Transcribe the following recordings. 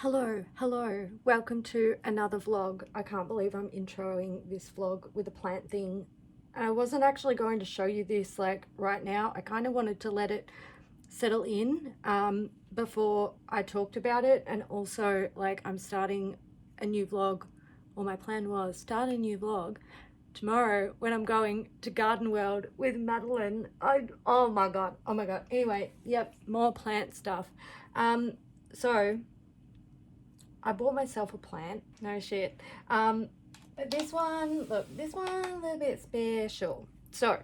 Hello, welcome to another vlog. I can't believe I'm introing this vlog with a plant thing. I wasn't actually going to show you this like right now. I kind of wanted to let it settle in before I talked about it, and also like I'm starting a new vlog, or my plan was start a new vlog tomorrow when I'm going to Garden World with Madeline. Oh my god. Anyway, yep, more plant stuff. So I bought myself a plant. No shit. But this one, look, this one a little bit special. So,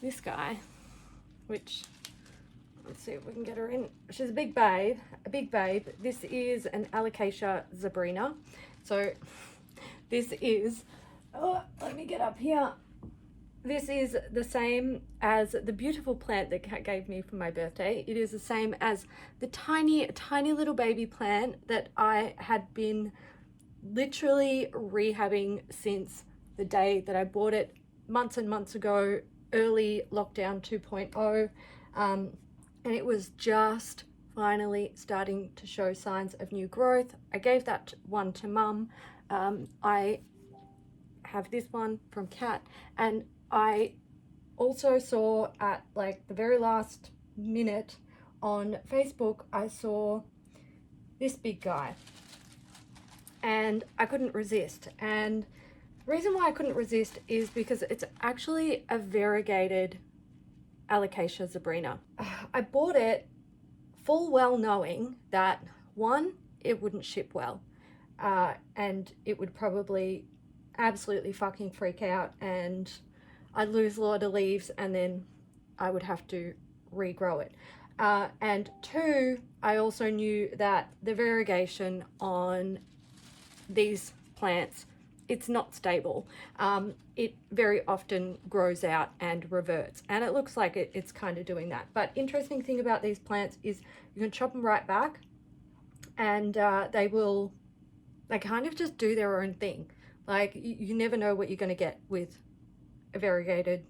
this guy, which, let's see if we can get her in. She's a big babe, This is an Alocasia zebrina. So, this is, oh, let me get up here. This is the same as the beautiful plant that Kat gave me for my birthday. It is the same as the tiny little baby plant that I had been literally rehabbing since the day that I bought it months and months ago, early lockdown 2.0. And it was just finally starting to show signs of new growth. I gave that one to Mum. I have this one from Kat, and I also saw at like the very last minute on Facebook, I saw this big guy and I couldn't resist. And the reason why I couldn't resist is because it's actually a variegated Alocasia zebrina. I bought it full well knowing that one, it wouldn't ship well, and it would probably absolutely fucking freak out and I'd lose a lot of leaves and then I would have to regrow it. And two, I also knew that the variegation on these plants, it's not stable. It very often grows out and reverts, and it looks like it's kind of doing that. But interesting thing about these plants is you can chop them right back and they kind of just do their own thing. Like you never know what you're going to get with a variegated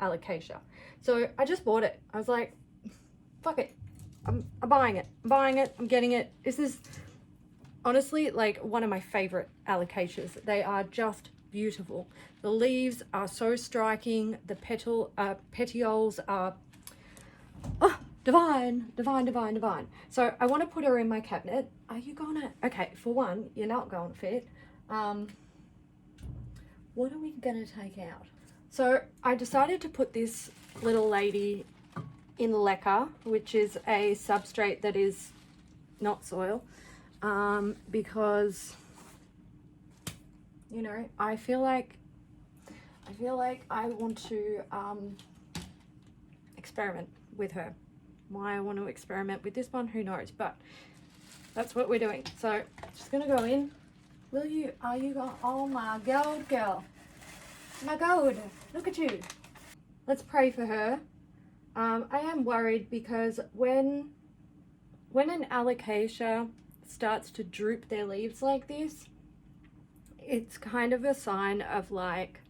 Alocasia. So I just bought it. I was like, fuck it, I'm buying it, I'm getting it. This is honestly like one of my favorite Alocasias. They are just beautiful. The leaves are so striking. The petioles are divine. So I want to put her in my cabinet. Are you gonna? Okay, for one, you're not going to fit. What are we gonna take out? So I decided to put this little lady in leca, which is a substrate that is not soil, because you know I feel like I want to experiment with her. Why I want to experiment with this one, who knows, but that's what we're doing. So just gonna go in. Will you? Are you going? Oh my god, girl. My god, look at you. Let's pray for her. I am worried because when an Alocasia starts to droop their leaves like this, it's kind of a sign of like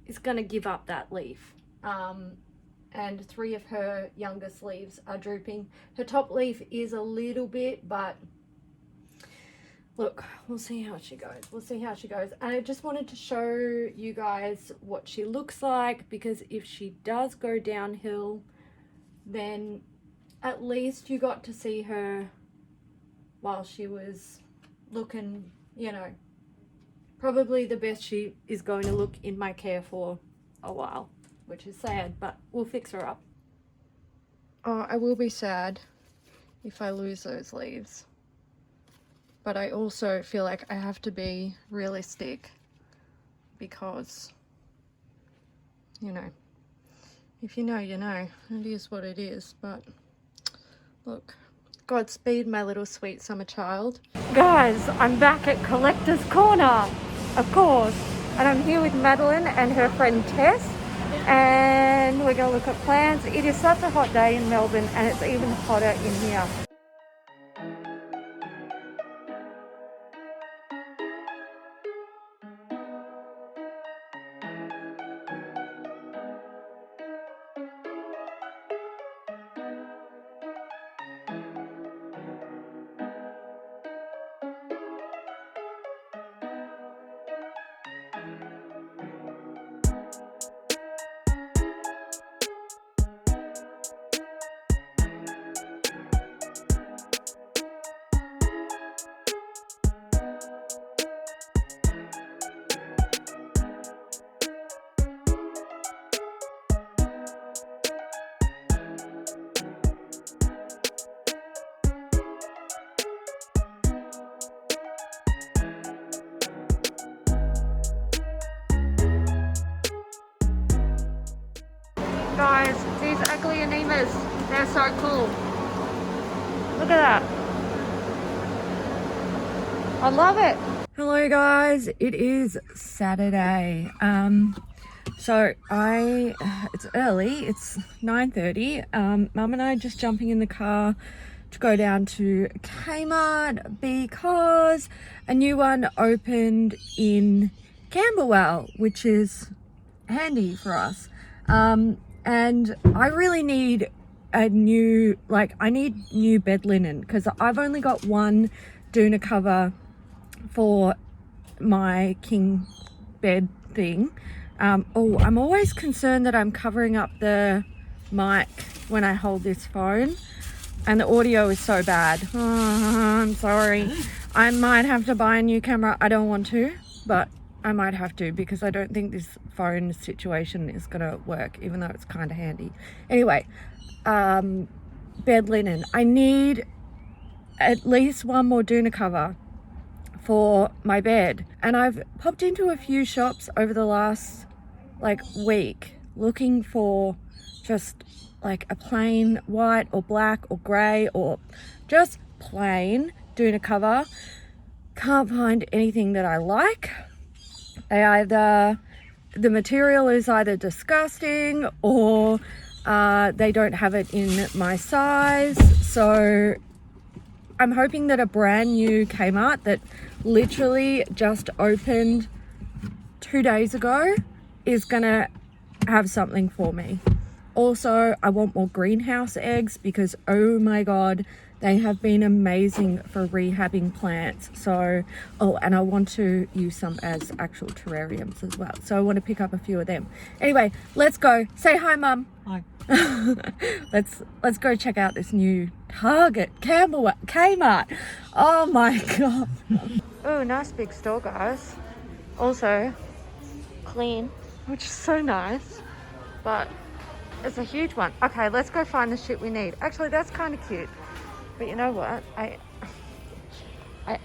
it's gonna give up that leaf. And three of her youngest leaves are drooping. Her top leaf is a little bit, but look, we'll see how she goes. And I just wanted to show you guys what she looks like, because if she does go downhill, then at least you got to see her while she was looking, you know, probably the best she is going to look in my care for a while, which is sad, but we'll fix her up. Oh, I will be sad if I lose those leaves. But I also feel like I have to be realistic because, you know, if you know, you know. It is what it is. But look, Godspeed, my little sweet summer child. Guys, I'm back at Collector's Corner, of course. And I'm here with Madeline and her friend Tess. And we're going to look at plants. It is such a hot day in Melbourne, and it's even hotter in here. goodness, they're so cool. Look at that. I love it. Hello guys, it is Saturday. So it's early, it's 9:30. Mum and I are just jumping in the car to go down to Kmart because a new one opened in Camberwell, which is handy for us. And I really need I need new bed linen because I've only got one doona cover for my king bed thing. I'm always concerned that I'm covering up the mic when I hold this phone and the audio is so bad. Oh, I'm sorry. I might have to buy a new camera. I don't want to, but I might have to because I don't think this phone situation is gonna work, even though it's kind of handy. Anyway, bed linen. I need at least one more doona cover for my bed, and I've popped into a few shops over the last week looking for just like a plain white or black or grey or just plain doona cover. Can't find anything that I like. The material is either disgusting or they don't have it in my size. So I'm hoping that a brand new Kmart that literally just opened 2 days ago is gonna have something for me. Also, I want more greenhouse eggs because oh my god, they have been amazing for rehabbing plants. So, and I want to use some as actual terrariums as well. So I want to pick up a few of them. Anyway, let's go. Say hi, Mum. Hi. Let's go check out this new Target, Kmart. Oh my god. Oh, nice big store, guys. Also clean, which is so nice, but it's a huge one. Okay, let's go find the shit we need. Actually, that's kind of cute. But you know what? I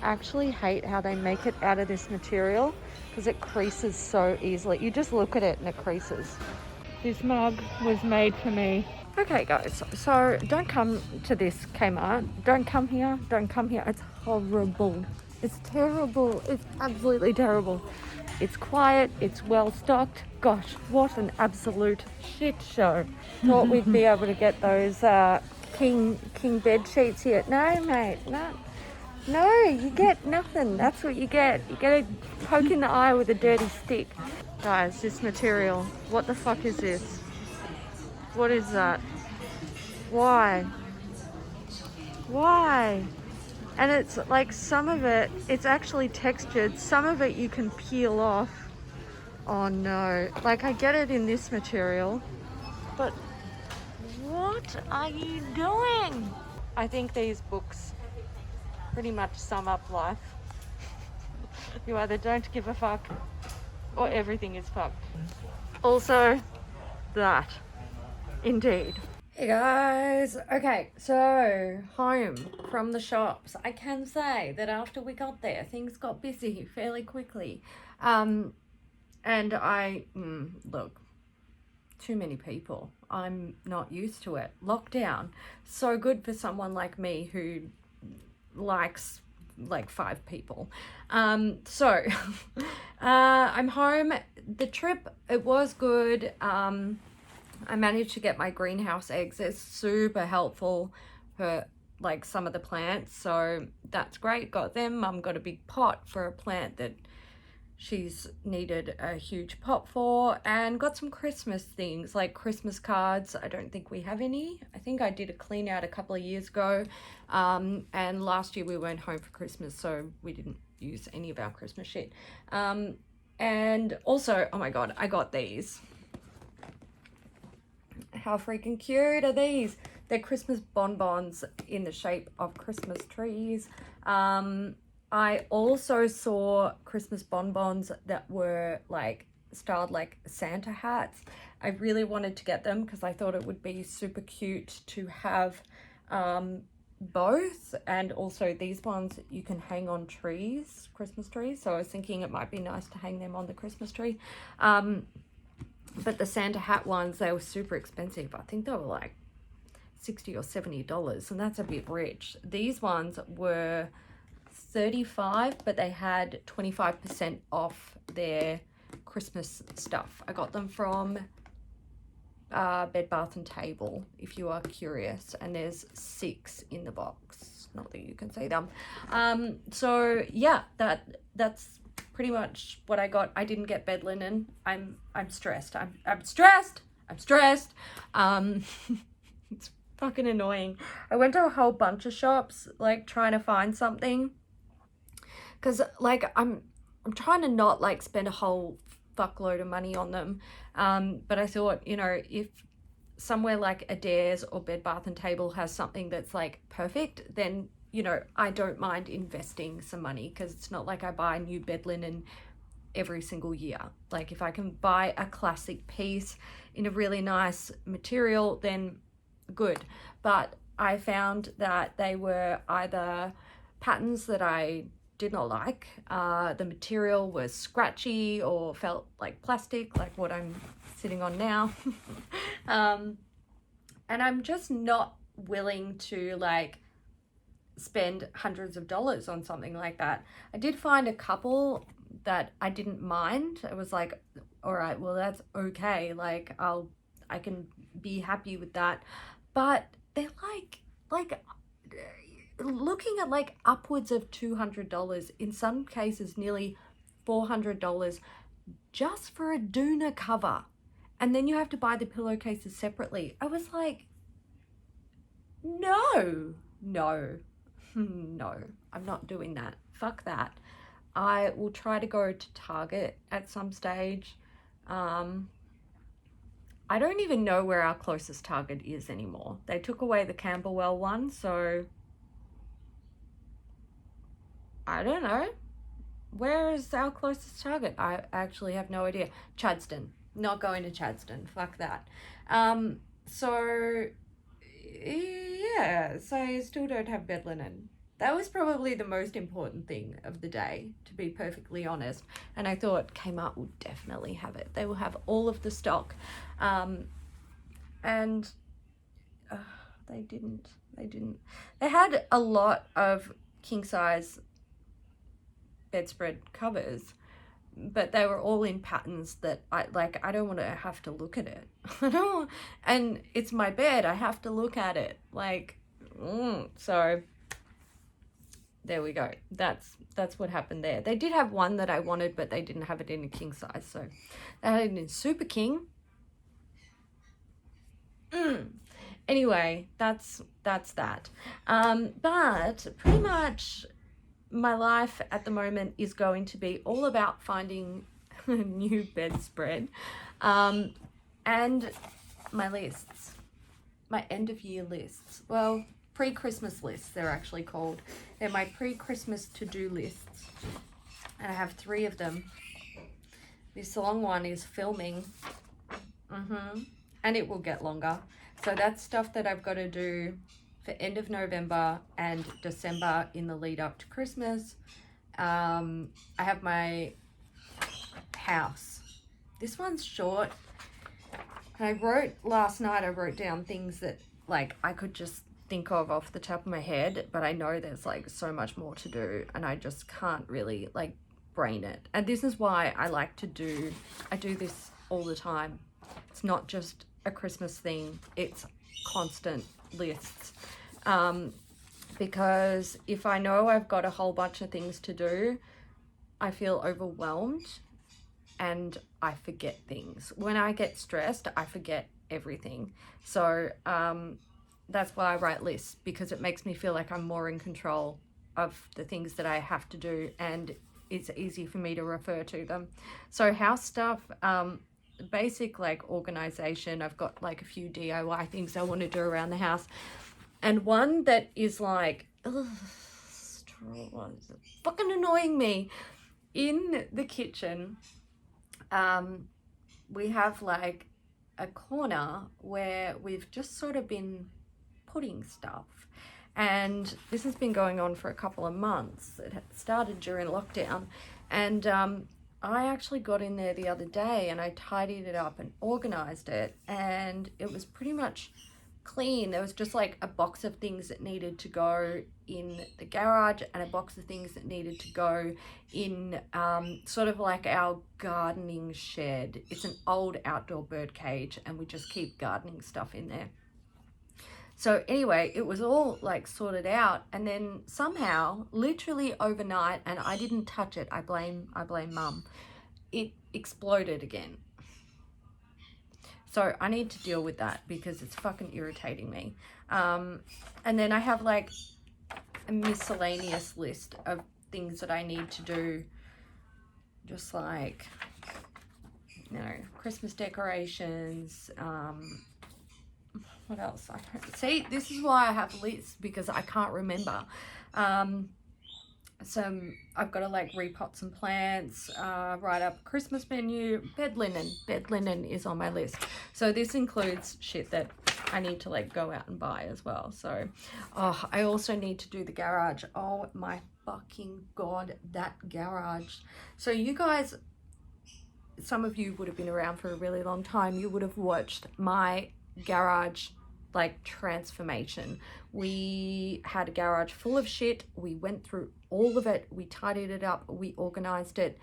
actually hate how they make it out of this material because it creases so easily. You just look at it and it creases. This mug was made for me. Okay guys, so don't come to this Kmart. Don't come here. Don't come here. It's horrible. It's terrible. It's absolutely terrible. It's quiet. It's well stocked. Gosh, what an absolute shit show. Thought we'd be able to get those king bed sheets here. No, mate. No, you get nothing. That's what you get. You get a poke in the eye with a dirty stick. Guys, this material. What the fuck is this? What is that? Why? And it's like some of it, it's actually textured. Some of it you can peel off. Oh no. Like I get it in this material, but what are you doing? I think these books pretty much sum up life. You either don't give a fuck or everything is fucked. Also, that. Indeed. Hey guys. Okay, so home from the shops. I can say that after we got there, things got busy fairly quickly. And look, too many people. I'm not used to it. Lockdown, so good for someone like me who likes like 5 people. So I'm home. The trip, it was good. I managed to get my greenhouse eggs. It's super helpful for like some of the plants, so that's great. Got them. Mum got a big pot for a plant that she's needed a huge pot for, and got some Christmas things like Christmas cards. I don't think we have any. I think I did a clean out a couple of years ago, and last year we weren't home for Christmas, so we didn't use any of our Christmas shit. And also, oh my god, I got these. How freaking cute are these? They're Christmas bonbons in the shape of Christmas trees. I also saw Christmas bonbons that were like styled like Santa hats. I really wanted to get them because I thought it would be super cute to have both, and also these ones you can hang on trees, Christmas trees, so I was thinking it might be nice to hang them on the Christmas tree. But the Santa hat ones, they were super expensive. I think they were like $60 or $70, and that's a bit rich. These ones were $35, but they had 25% off their Christmas stuff. I got them from Bed Bath and Table, if you are curious, and there's 6 in the box, not that you can see them. So yeah, that's pretty much what I got. I didn't get bed linen. I'm stressed. I'm stressed. It's fucking annoying. I went to a whole bunch of shops, like, trying to find something, because like I'm trying to not like spend a whole fuckload of money on them, but I thought, you know, if somewhere like Adair's or Bed Bath and Table has something that's like perfect, then, you know, I don't mind investing some money, because it's not like I buy new bed linen every single year. Like, if I can buy a classic piece in a really nice material, then good. But I found that they were either patterns that I did not like, the material was scratchy or felt like plastic, like what I'm sitting on now. And I'm just not willing to like spend hundreds of dollars on something like that. I did find a couple that I didn't mind. I was like, all right, well, that's okay, like I can be happy with that. But they're like looking at like upwards of $200, in some cases nearly $400, just for a doona cover, and then you have to buy the pillowcases separately. I was like, no, I'm not doing that. Fuck that. I will try to go to Target at some stage. I don't even know where our closest Target is anymore. They took away the Camberwell one, so I don't know. Where is our closest Target? I actually have no idea. Chadstone. Not going to Chadstone. Fuck that. So yeah, so I still don't have bed linen. That was probably the most important thing of the day, to be perfectly honest. And I thought Kmart will definitely have it. They will have all of the stock. And they didn't. They had a lot of king size bedspread covers, but they were all in patterns that I don't want to have to look at it. And it's my bed, I have to look at it, like, so there we go. That's what happened there. They did have one that I wanted, but they didn't have it in a king size, so they had it in super king. Anyway, that's that. But pretty much my life at the moment is going to be all about finding a new bedspread, and my lists, my end of year lists. Well, pre-Christmas lists, they're actually called. They're my pre-Christmas to-do lists, and I have 3 of them. This long one is filming, and it will get longer. So that's stuff that I've got to do for end of November and December in the lead up to Christmas. I have my house. This one's short. And last night I wrote down things that like I could just think of off the top of my head, but I know there's like so much more to do, and I just can't really like brain it. And this is why I do this all the time. It's not just a Christmas thing, it's constant lists. Because if I know I've got a whole bunch of things to do, I feel overwhelmed and I forget things. When I get stressed, I forget everything. So that's why I write lists, because it makes me feel like I'm more in control of the things that I have to do, and it's easy for me to refer to them. So house stuff, basic like organization. I've got like a few DIY things I want to do around the house, and one that is like fucking annoying me in the kitchen. We have like a corner where we've just sort of been putting stuff, and this has been going on for a couple of months. It started during lockdown, and I actually got in there the other day and I tidied it up and organized it, and it was pretty much clean. There was just like a box of things that needed to go in the garage and a box of things that needed to go in sort of like our gardening shed. It's an old outdoor bird cage and we just keep gardening stuff in there. So anyway, it was all like sorted out, and then somehow, literally overnight, and I didn't touch it, I blame mum, it exploded again. So I need to deal with that because it's fucking irritating me. And then I have like a miscellaneous list of things that I need to do, just like, you know, Christmas decorations, what else? I don't see. This is why I have lists, because I can't remember. I've got to like repot some plants, write up a Christmas menu, bed linen. Bed linen is on my list. So this includes shit that I need to like go out and buy as well. So, I also need to do the garage. Oh my fucking God, that garage. So you guys, some of you would have been around for a really long time. You would have watched my garage like transformation. We had a garage full of shit. We went through all of it. We tidied it up. We organized it.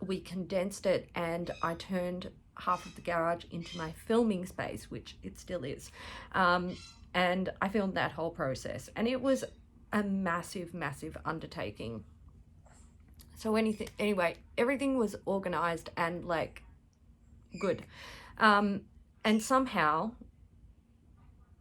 We condensed it, and I turned half of the garage into my filming space, which it still is. And I filmed that whole process, and it was a massive, massive undertaking. So anyway, everything was organized and like good. And somehow,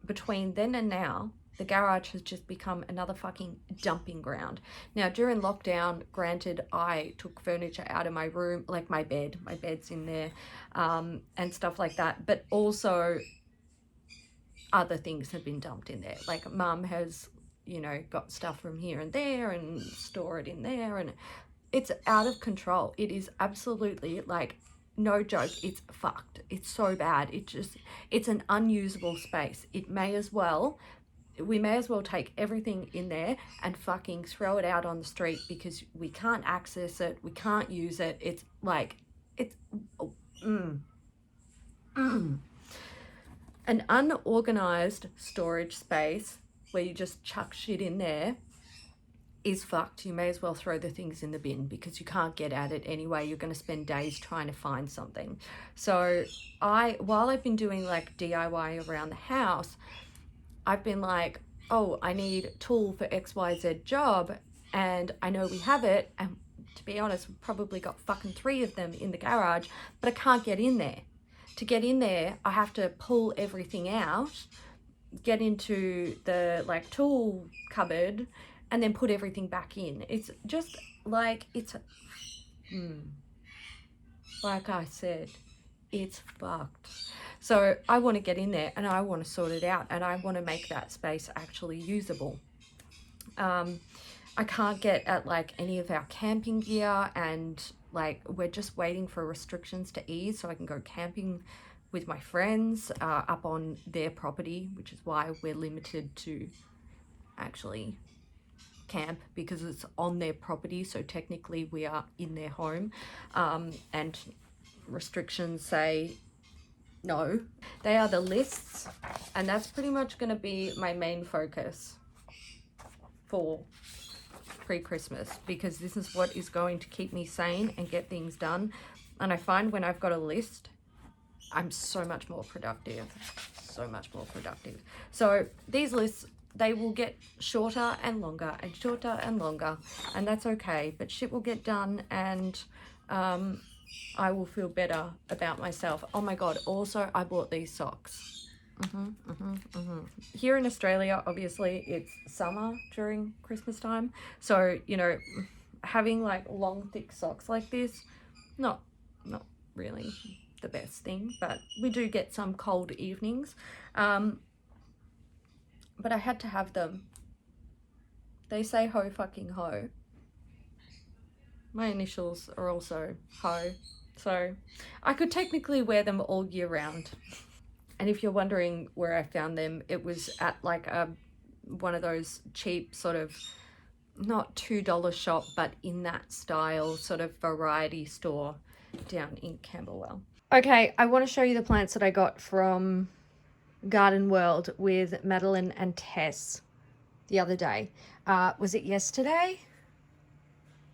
between then and now, the garage has just become another fucking dumping ground. Now, during lockdown, granted, I took furniture out of my room, like my bed's in there, and stuff like that. But also, other things have been dumped in there. Like mum has, you know, got stuff from here and there and store it in there, and it's out of control. It is absolutely like, no joke, it's fucked. It's so bad. It's an unusable space. We may as well take everything in there and fucking throw it out on the street, because we can't access it. We can't use it. It's like, an unorganized storage space where you just chuck shit in there is fucked. You may as well throw the things in the bin, because you can't get at it anyway. You're going to spend days trying to find something. So while I've been doing like DIY around the house, I've been like, oh, I need tool for XYZ job, and I know we have it, and to be honest, we've probably got fucking 3 of them in the garage, but I can't get in there. To get in there, I have to pull everything out, get into the like tool cupboard, and then put everything back in. It's just like, like I said, it's fucked. So I want to get in there and I want to sort it out, and I want to make that space actually usable. I can't get at like any of our camping gear, and like we're just waiting for restrictions to ease so I can go camping with my friends up on their property, which is why we're limited to actually camp, because it's on their property, so technically we are in their home, and restrictions say no. They are the lists, and that's pretty much going to be my main focus for pre-Christmas, because this is what is going to keep me sane and get things done. And I find when I've got a list, I'm so much more productive. So these lists, they will get shorter and longer and shorter and longer, and that's okay, but shit will get done, and I will feel better about myself. Oh my God, also I bought these socks. Here in Australia, obviously it's summer during Christmas time, so you know, having like long thick socks like this, not really the best thing, but we do get some cold evenings. But I had to have them. They say ho fucking ho. My initials are also ho, so I could technically wear them all year round. And if you're wondering where I found them, it was at like one of those cheap sort of, not $2 shop, but in that style sort of variety store down in Camberwell. Okay, I want to show you the plants that I got from Garden World with Madeline and Tess the other day. Was it yesterday?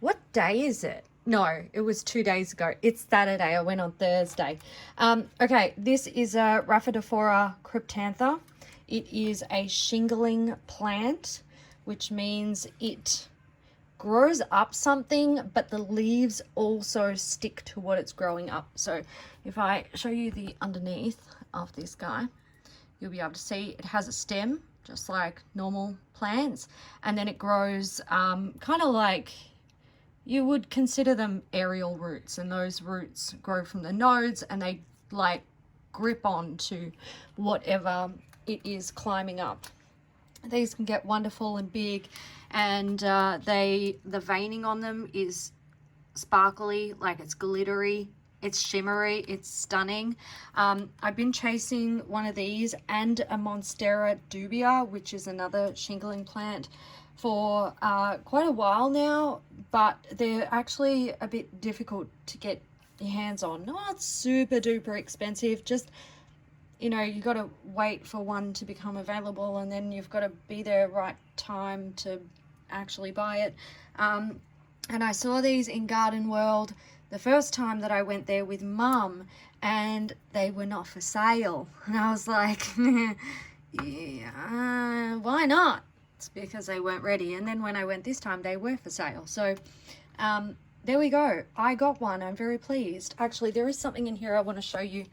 What day is it? No, it was 2 days ago. It's Saturday. I went on Thursday. Okay, this is a Rhaphidophora cryptantha. It is a shingling plant, which means it grows up something, but the leaves also stick to what it's growing up. So if I show you the underneath of this guy, you'll be able to see it has a stem, just like normal plants, and then it grows kind of like you would consider them aerial roots, and those roots grow from the nodes and they like grip on to whatever it is climbing up. These can get wonderful and big, and the veining on them is sparkly, like it's glittery, it's shimmery, it's stunning. I've been chasing one of these and a Monstera dubia, which is another shingling plant, for quite a while now, but they're actually a bit difficult to get your hands on. Not super duper expensive, just, you know, you got to wait for one to become available, and then you've got to be there right time to actually buy it. And I saw these in Garden World the first time that I went there with Mum, and they were not for sale, and I was like, yeah, why not? It's because they weren't ready. And then when I went this time, they were for sale. So there we go. I got one. I'm very pleased. Actually, there is something in here I want to show you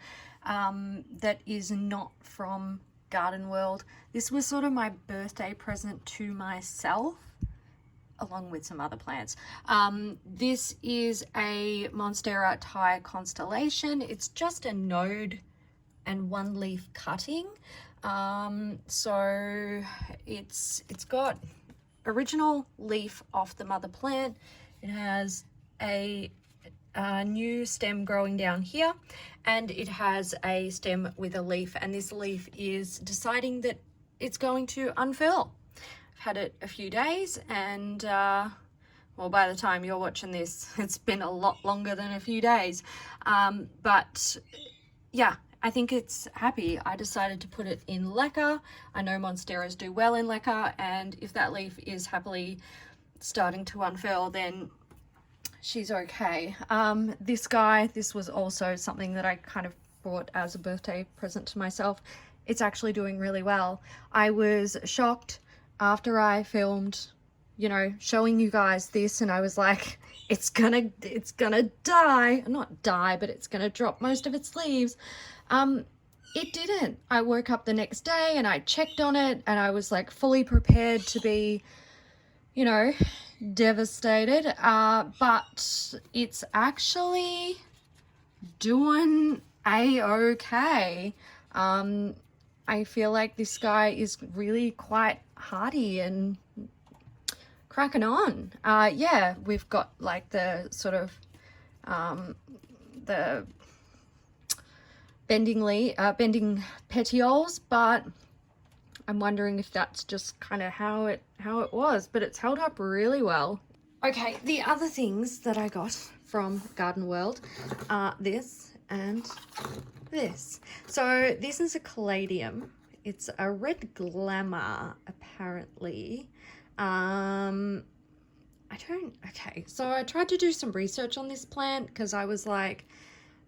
that is not from Garden World. This was sort of my birthday present to myself, along with some other plants. This is a Monstera Thai constellation. It's just a node and one leaf cutting. So it's got original leaf off the mother plant. It has a new stem growing down here, and it has a stem with a leaf, and this leaf is deciding that it's going to unfurl. I've had it a few days, and well, by the time you're watching this, it's been a lot longer than a few days. But yeah, I think it's happy. I decided to put it in lacquer. I know Monsteras do well in lacquer, and if that leaf is happily starting to unfurl, then she's okay. This guy, this was also something that I kind of bought as a birthday present to myself. It's actually doing really well. I was shocked after I filmed, you know, showing you guys this, and I was like, it's gonna die. Not die, but it's gonna drop most of its leaves. It didn't. I woke up the next day and I checked on it, and I was like fully prepared to be, you know, devastated. But it's actually doing a-okay. I feel like this guy is really quite hardy and cracking on. Yeah, we've got like the sort of the bending petioles, but I'm wondering if that's just kind of how it was, but it's held up really well. Okay, the other things that I got from Garden World are this and this. So this is a caladium. It's a red glamour, apparently. Okay, so I tried to do some research on this plant because I was like,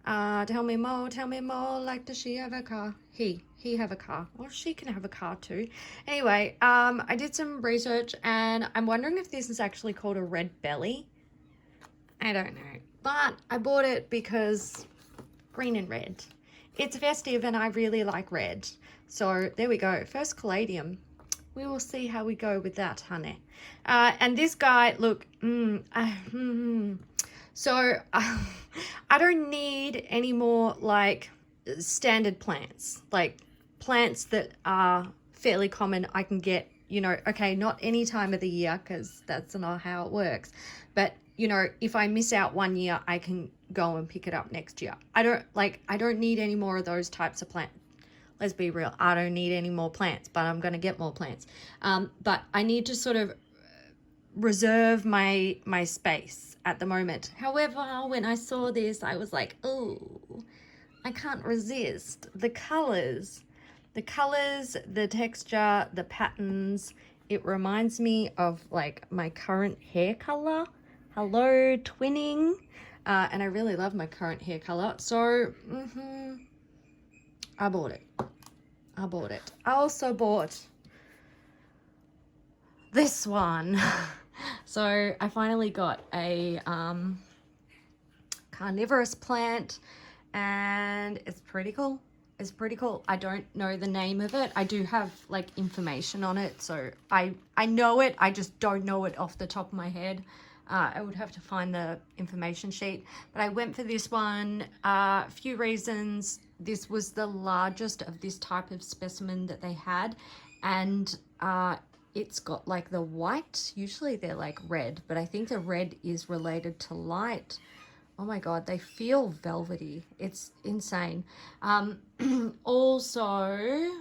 tell me more, like, does she have a car? He have a car, or she can have a car too. Anyway, I did some research, and I'm wondering if this is actually called a red belly. I don't know, but I bought it because green and red. It's festive, and I really like red. So there we go, first caladium. We will see how we go with that, honey. And this guy, look, so I don't need any more like standard plants, like plants that are fairly common. I can get, you know, okay, not any time of the year, because that's not how it works. But, you know, if I miss out one year, I can go and pick it up next year. I don't need any more of those types of plants. Let's be real. I don't need any more plants, but I'm going to get more plants. But I need to sort of reserve my space at the moment. However, when I saw this, I was like, oh, I can't resist the colors. The colors, the texture, the patterns, it reminds me of like my current hair color. Hello, twinning. And I really love my current hair color. So, I bought it. I bought it. I also bought this one. So I finally got a carnivorous plant, and it's pretty cool. It's pretty cool. I don't know the name of it. I do have like information on it, so I know it. I just don't know it off the top of my head. I would have to find the information sheet, but I went for this one. A few reasons. This was the largest of this type of specimen that they had, and it's got like the white. Usually they're like red, but I think the red is related to light. Oh my God, they feel velvety. It's insane. Also,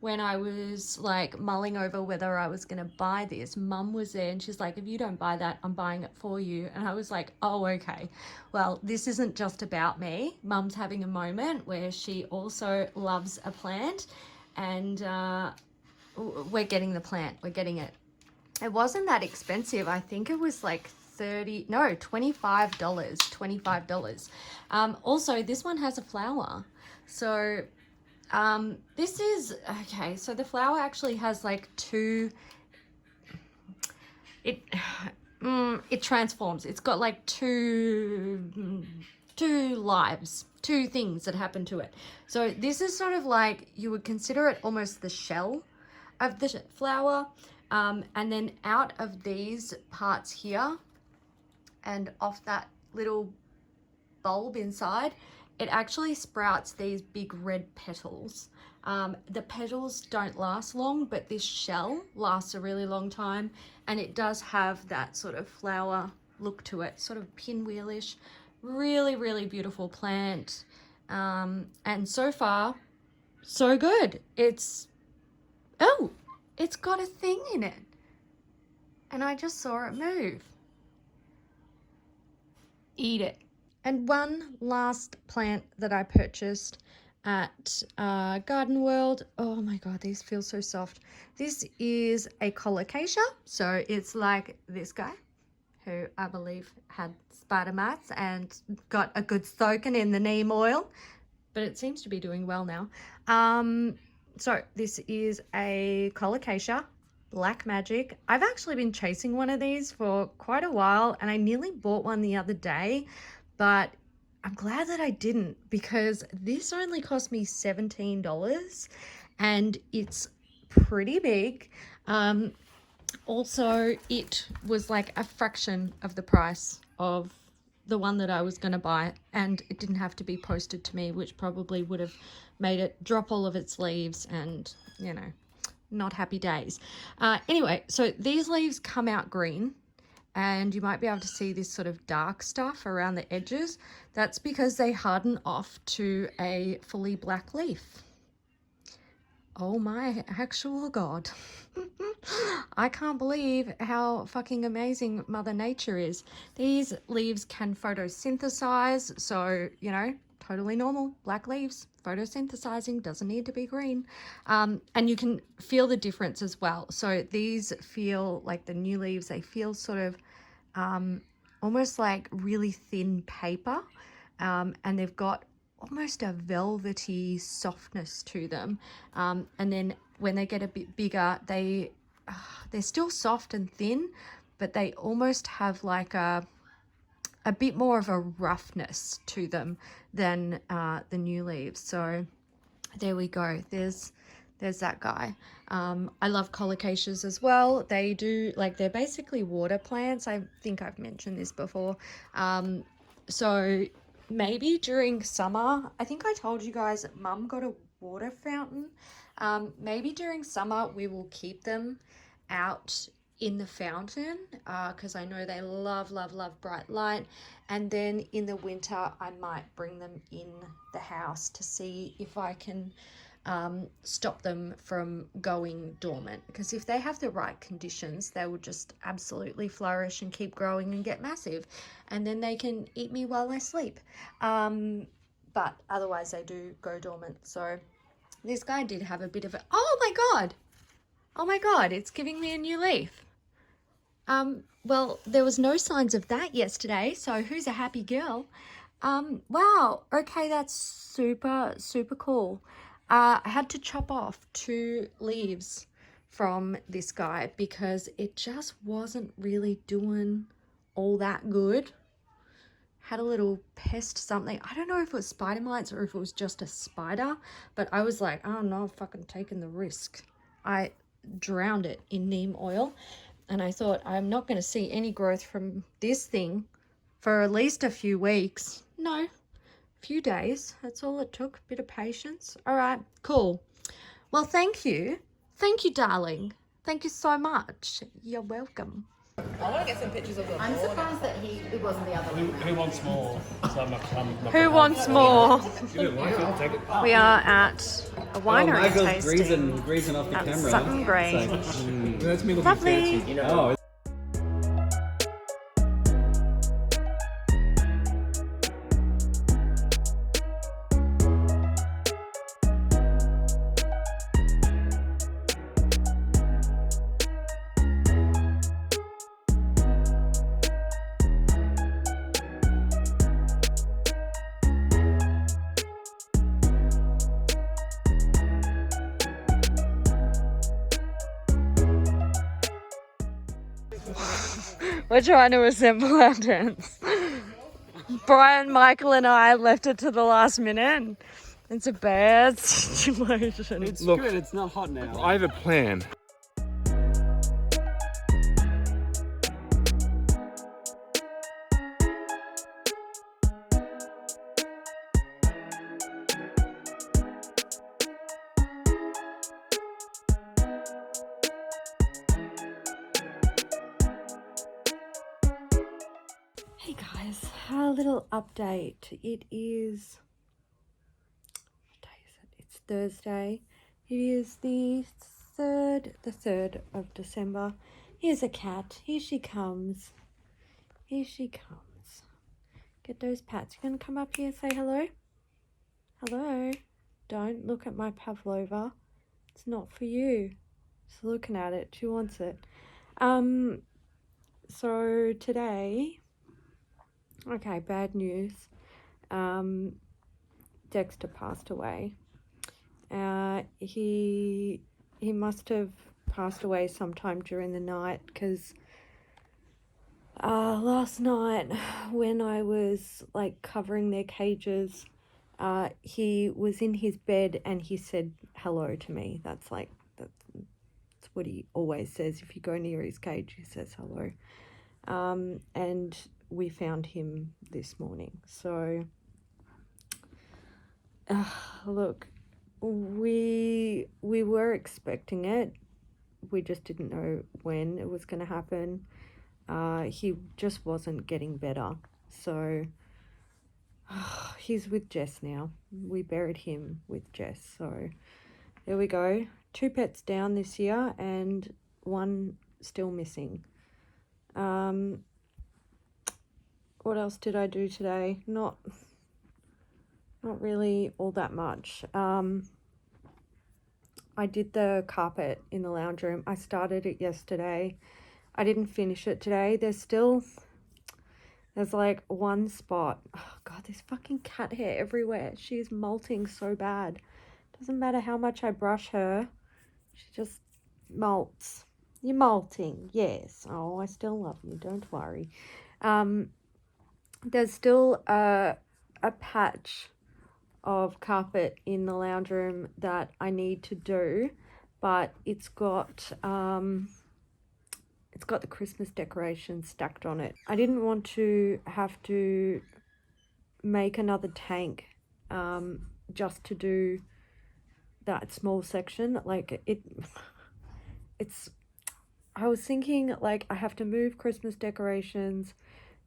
when I was like mulling over whether I was gonna buy this, Mum was there and she's like, if you don't buy that, I'm buying it for you. And I was like, oh, okay. Well, this isn't just about me. Mum's having a moment where she also loves a plant, and we're getting the plant. We're getting it. It wasn't that expensive. I think it was like $25. Also, this one has a flower. So this is okay. So the flower actually has like it transforms. It's got like two lives, two things that happen to it. So this is sort of like, you would consider it almost the shell of the flower, and then out of these parts here and off that little bulb inside, it actually sprouts these big red petals. The petals don't last long, but this shell lasts a really long time, and it does have that sort of flower look to it, sort of pinwheelish. Really, really beautiful plant. And so far, so good. It's got a thing in it, and I just saw it move. Eat it. And one last plant that I purchased at Garden World. Oh my God, these feel so soft. This is a colocasia. So it's like this guy, who I believe had spider mites and got a good soaking in the neem oil, but it seems to be doing well now. So this is a colocasia, Black Magic. I've actually been chasing one of these for quite a while, and I nearly bought one the other day, but I'm glad that I didn't, because this only cost me $17 and it's pretty big. Also, it was like a fraction of the price of the one that I was going to buy, and it didn't have to be posted to me, which probably would have made it drop all of its leaves and, you know, not happy days. Anyway, so these leaves come out green, and you might be able to see this sort of dark stuff around the edges. That's because they harden off to a fully black leaf. Oh my actual God. I can't believe how fucking amazing Mother Nature is. These leaves can photosynthesize, so, you know, totally normal. Black leaves, photosynthesizing, doesn't need to be green. And you can feel the difference as well. So these feel like, the new leaves, they feel sort of almost like really thin paper, and they've got almost a velvety softness to them. And then when they get a bit bigger, they're still soft and thin, but they almost have like a bit more of a roughness to them than the new leaves. So there we go. There's that guy. I love colocasias as well. They do, like, they're basically water plants. I think I've mentioned this before. So maybe during summer, I think I told you guys that Mum got a water fountain. Maybe during summer we will keep them out in the fountain, because I know they love bright light. And then in the winter I might bring them in the house to see if I can stop them from going dormant, because if they have the right conditions, they will just absolutely flourish and keep growing and get massive, and then they can eat me while I sleep. But otherwise they do go dormant. So this guy did have a bit of a, oh my god, it's giving me a new leaf. Well, there was no signs of that yesterday, so who's a happy girl? Wow, okay, that's super, super cool. I had to chop off 2 leaves from this guy because it just wasn't really doing all that good. Had a little pest something. I don't know if it was spider mites or if it was just a spider, but I was like, oh no, I'm fucking taking the risk. I drowned it in neem oil, and I thought I'm not going to see any growth from this thing for at least a few weeks. No, a few days. That's all it took. Bit of patience. All right, cool. Well, thank you. Thank you, darling. Thank you so much. You're welcome. I want to get some pictures of them. I'm surprised that it wasn't the other one. Who wants more? Who wants more? You don't like it, I'll take it. We are at a winery Michael's tasting greasing off the at camera. Sutton Grange. That's me looking Lovely. fancy. Oh, We're trying to assemble our tents. Brian, Michael and I left it to the last minute. It's a bad situation. it's good. It's not hot now. I have a plan. Hey guys, a little update. It is, what day is it? It's Thursday. It is the 3rd of December. Here's a cat. Here she comes. Here she comes. Get those pats. You gonna come up here and say hello? Hello. Don't look at my pavlova. It's not for you. Just looking at it. She wants it. So today, okay, bad news. Dexter passed away. He must have passed away sometime during the night because last night when I was like covering their cages, he was in his bed and he said hello to me. That's what he always says. If you go near his cage, he says hello. And we found him this morning. So, look, we were expecting it. We just didn't know when it was going to happen. He just wasn't getting better. So, he's with Jess now. We buried him with Jess. So, there we go. 2 pets down this year and 1 still missing. What else did I do today? Not really all that much. I did the carpet in the lounge room. I started it yesterday. I didn't finish it today. There's like 1 spot. Oh God, there's fucking cat hair everywhere. She's molting so bad. Doesn't matter how much I brush her. She just molts. You're molting, yes. Oh, I still love you. Don't worry. There's still a patch of carpet in the lounge room that I need to do, but it's got the Christmas decorations stacked on it. I didn't want to have to make another tank just to do that small section. Like I was thinking like I have to move Christmas decorations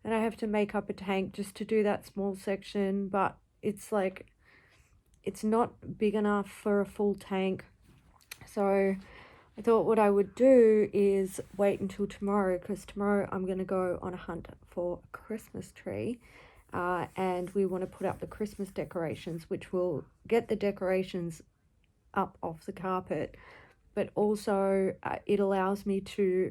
and I have to make up a tank just to do that small section, but it's like it's not big enough for a full tank. So I thought what I would do is wait until tomorrow, because tomorrow I'm going to go on a hunt for a Christmas tree, and we want to put up the Christmas decorations, which will get the decorations up off the carpet, but also it allows me to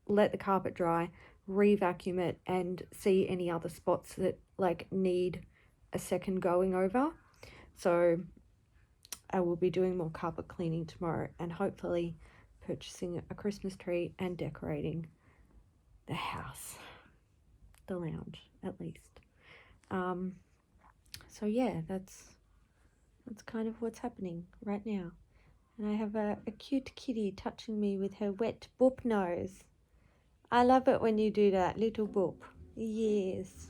let the carpet dry, re-vacuum it, and see any other spots that like need a second going over. So I will be doing more carpet cleaning tomorrow, and hopefully purchasing a Christmas tree and decorating the house, the lounge at least. So yeah, that's kind of what's happening right now. And I have a cute kitty touching me with her wet boop nose. I love it when you do that, little boop. Yes.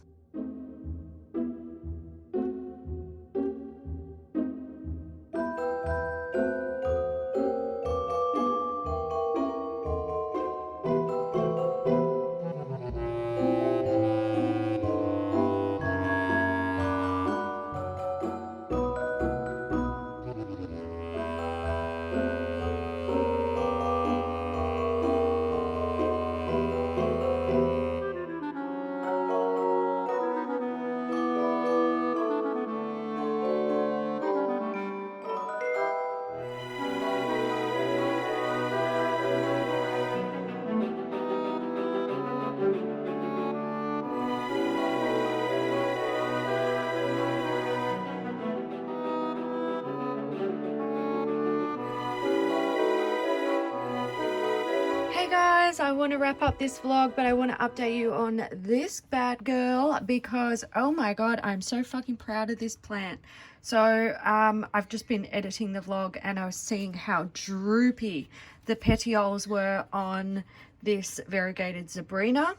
Hey guys, I want to wrap up this vlog, but I want to update you on this bad girl because, oh my god, I'm so fucking proud of this plant. So I've just been editing the vlog and I was seeing how droopy the petioles were on this variegated Zebrina.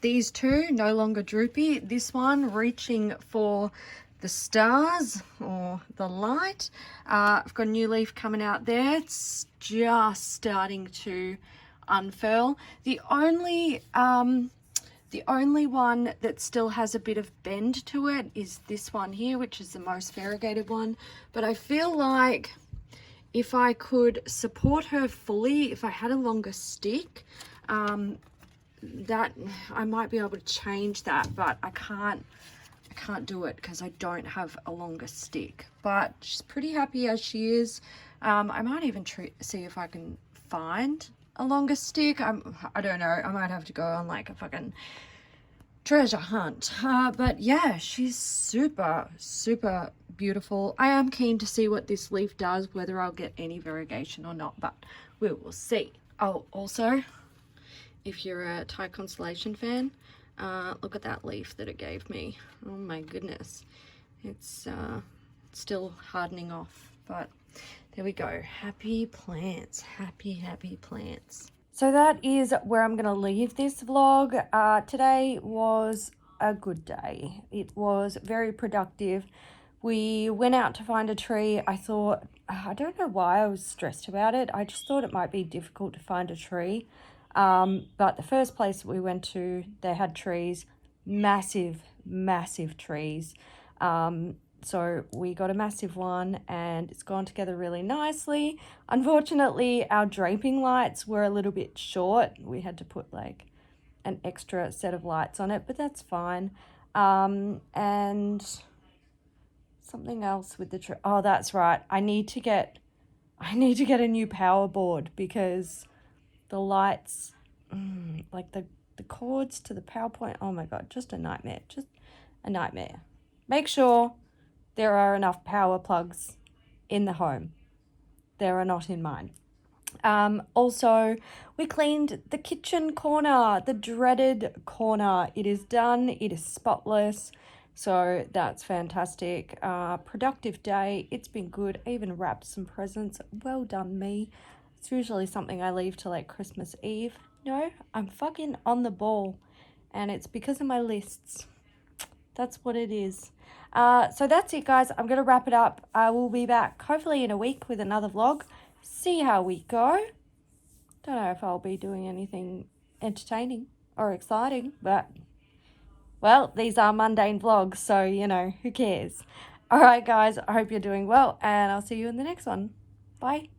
These two no longer droopy. This one reaching for the stars or the light. I've got a new leaf coming out there. It's just starting to unfurl. The only one that still has a bit of bend to it is this one here, which is the most variegated one. But I feel like if I could support her fully, if I had a longer stick, that I might be able to change that, but I can't do it because I don't have a longer stick. But she's pretty happy as she is. I might even see if I can find a longer stick. I don't know, I might have to go on like a fucking treasure hunt. But yeah, she's super beautiful. I am keen to see what this leaf does, whether I'll get any variegation or not, but we will see. Oh, also, if you're a Thai constellation fan, look at that leaf that it gave me. Oh my goodness, it's still hardening off, but there we go. Happy plants, happy plants. So that is where I'm gonna leave this vlog. Today was a good day. It was very productive. We went out to find a tree. I thought, I don't know why I was stressed about it. I just thought it might be difficult to find a tree. But the first place we went to, they had trees, massive trees. So we got a massive one and it's gone together really nicely. Unfortunately, our draping lights were a little bit short. We had to put like an extra set of lights on it, but that's fine. And something else with the tree. Oh, that's right. I need to get a new power board because the lights, like the cords to the power point, oh my god, just a nightmare. Make sure there are enough power plugs in the home. There are not in mine. Also, we cleaned the kitchen corner, the dreaded corner. It is done. It is spotless. So that's fantastic. Productive day. It's been good. I even wrapped some presents. Well done, me. It's usually something I leave till like Christmas Eve. No, I'm fucking on the ball. And it's because of my lists. That's what it is. So that's it, guys. I'm going to wrap it up. I will be back hopefully in a week with another vlog. See how we go. Don't know if I'll be doing anything entertaining or exciting, but well, these are mundane vlogs, so you know, who cares? All right, guys, I hope you're doing well, and I'll see you in the next one. Bye.